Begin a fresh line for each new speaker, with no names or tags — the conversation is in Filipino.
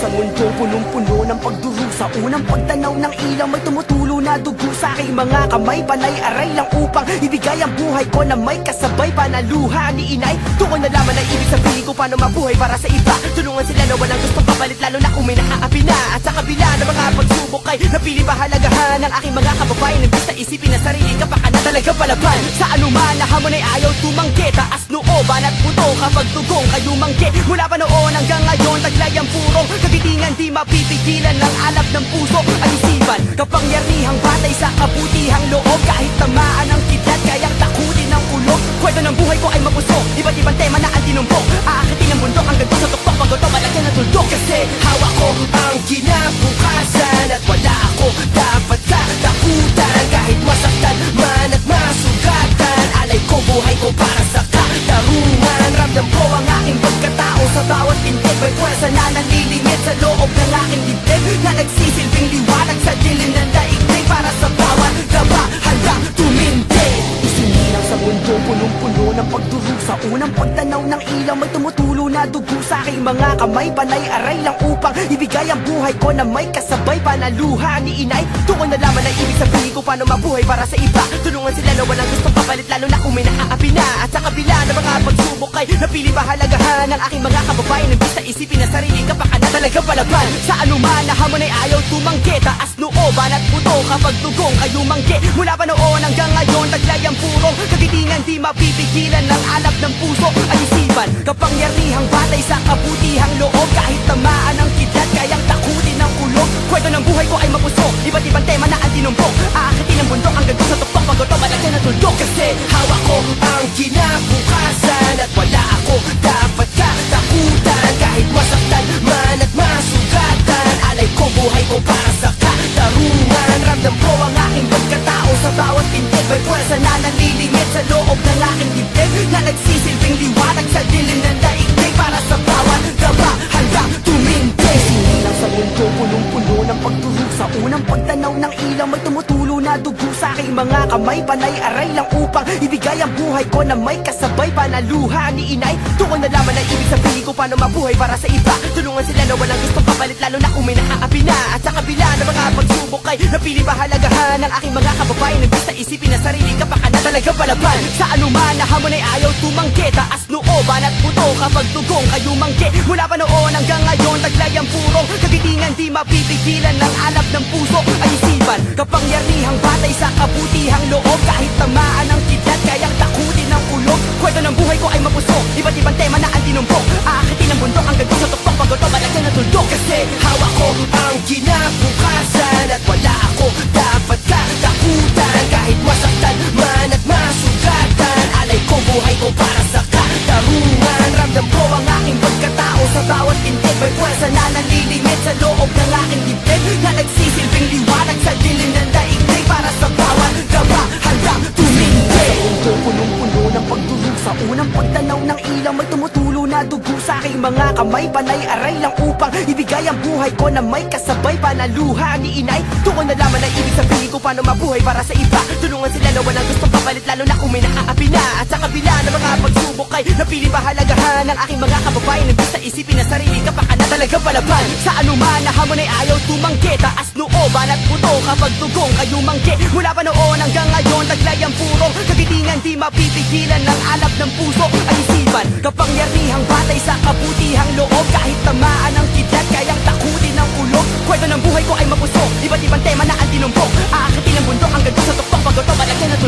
sa mundong punong-puno ng pagdurusa. Unang pagtanaw ng ilaw, may tumutulo na dugo sa aking mga kamay. Panay-aray lang upang ibigay ang buhay ko na may kasabay panaluha ni inay. Doon ko nalaman ang ibig sabihin ko paano mabuhay para sa iba. Tulungan sila na walang gustong papalit, lalo na kung may naaapi na. At sa kabila ng mga pagsubok ay napili pahalagahan ng aking mga kababayan. Imbis na isipin na sarili kapakanan talaga palaban. Sa anuman na hamon ay ayaw tumanggi. Taas nooban at puto kapag tugong kayo manggi. Mula pa noon hanggang ngayon taglay ang purong kagitingan, di mapipigilan ng alab ng puso at isipan. Kapangyarihang batay sa kabutihang loob. Kahit tamaan ang kidlat, kayang takutin ng ulog. Kwento ng buhay ko ay mapusok, iba't ibang tema na ang tinumbok. Aakitin ang bundok hanggang doon sa tuktok. Paggoto malagyan ng tuldok. Kasi hawak ko ang kinabukasan at wala ako dapat katakutan. Kahit masaktan man at masugatan, alay ko buhay ko para sa katarungan. Ramdam ko ang aking pagkatao sa bawat pintig. May pwersa na nalilingit sa loob ng aking dibdib, na nagsisilbing liwanag sa dilim ng daigdig. Para sa bawat gaba handang tumindig. Isinilang sa mundong punong-puno ng pagdurusa. Unang pagtanaw ng ilaw, may tumutulo na dugo sa aking mga kamay. Panay-aray lang upang ibigay ang buhay ko na may kasabay panaluha ni inay. Doon ko nalaman ang ibig sabihin ko paano mabuhay para sa iba. Tulungan sila na walang gustong papalit, lalo na kung may naaapi na. At sa kabila ng mga pagsubok ay napili pahalagahan ng aking mga kababayan. Imbis na isipin na sarili kapakanan talaga palaban. Sa anuman na hamon ay ayaw tumanggi. Taas nooban at puto kapag tugong kayo manggi. Mula pa noon hanggang ngayon taglay ang purong kagitingan, di mapipigilan ng alab ng puso at isipan. Kapangyarihang batay sa kabutihang loob. Kahit tamaan ang kidlat, kayang takutin ng ulog. Kwento ng buhay ko ay mapusok, iba't ibang tema na ang tinumbok. Aakitin ang bundok hanggang doon sa tuktok. Paggoto malagyan ng tuldok. Kasi hawak ko ang kinabukasan at wala ako dapat katakutan. Kahit masaktan man at masugatan, alay ko buhay ko para sa katarungan. Ramdam ko ang aking pagkatao sa bawat pintig. May pwersa na nalilingit sa loob ng aking dibdib, na nagsisilbing liwanag sa dilim ng daigdig. Para sa bawat gaba handang tumindig. Sinilang sa mundong punong-puno ng pagdurusa. Unang pagtanaw ng ilaw, may tumutulo na dugo sa aking mga kamay. Panay-aray lang upang ibigay ang buhay ko na may kasabay panaluha ni inay. Doon ko nalaman ang ibig sabihin ko paano mabuhay para sa iba. Tulungan sila na walang gustong papalit, lalo na kung may naaapi na. At sa kabila ng mga pagsubok ay napili pahalagahan ng aking mga kababayan. Imbis na isipin na sarili kapakanan talaga palaban. Sa anuman na hamon ay ayaw tumanggi. Taas nooban at puto kapag tugong kayo manggi. Mula pa noon hanggang ngayon taglay ang purong kagitingan, di mapipigilan ng alab ng puso at isipan. Kapangyarihang batay sa kabutihang loob. Kahit tamaan ang kidlat, kayang takutin ng ulog. Kwento ng buhay ko ay mapusok, iba't ibang tema na ang tinumbok. Aakitin ang bundok hanggang doon sa tuktok. Paggoto malagyan ng tuldok. Kasi hawak ko ang kinabukasan at wala ako dapat katakutan. Kahit masaktan man at masugatan, alay ko buhay ko para sa katarungan. Ramdam ko ang aking pagkatao sa bawat pintig. May pwersa na nalilingit sa loob ng aking dibdib, na nagsisilbing liwanag sa dilim ng daigdig. Para sa bawat gaba handang tumindig. Mundong punong-puno ng pagdurusa. Unang pagtanaw ng ilaw, may tumutulo na dugo sa aking mga kamay. Panay-aray lang upang ibigay ang buhay ko na may kasabay panaluha ni inay. Doon ko nalaman ang ibig sabihin ko paano mabuhay para sa iba. Tulungan sila na walang gustong papalit, lalo na kung may naaapi na. At sa kabila ng mga pagsubok ay napili pahalagahan ng aking mga kababayan. Imbis na isipin na sarili kapakanan talaga palaban. Sa anuman na hamon ay ayaw tumanggi. Taas nooban at puto kapag tugong kayo manggi. Mula pa noon hanggang ngayon taglay ang purong kagitingan, di mapipigilan ng alab ng puso at isipan. Kapangyarihang batay sa kabutihang loob. Kahit tamaan ang kidlat, kayang takutin ng ulog. Kwento ng buhay ko ay mapusok, iba't ibang tema na ang tinumbok.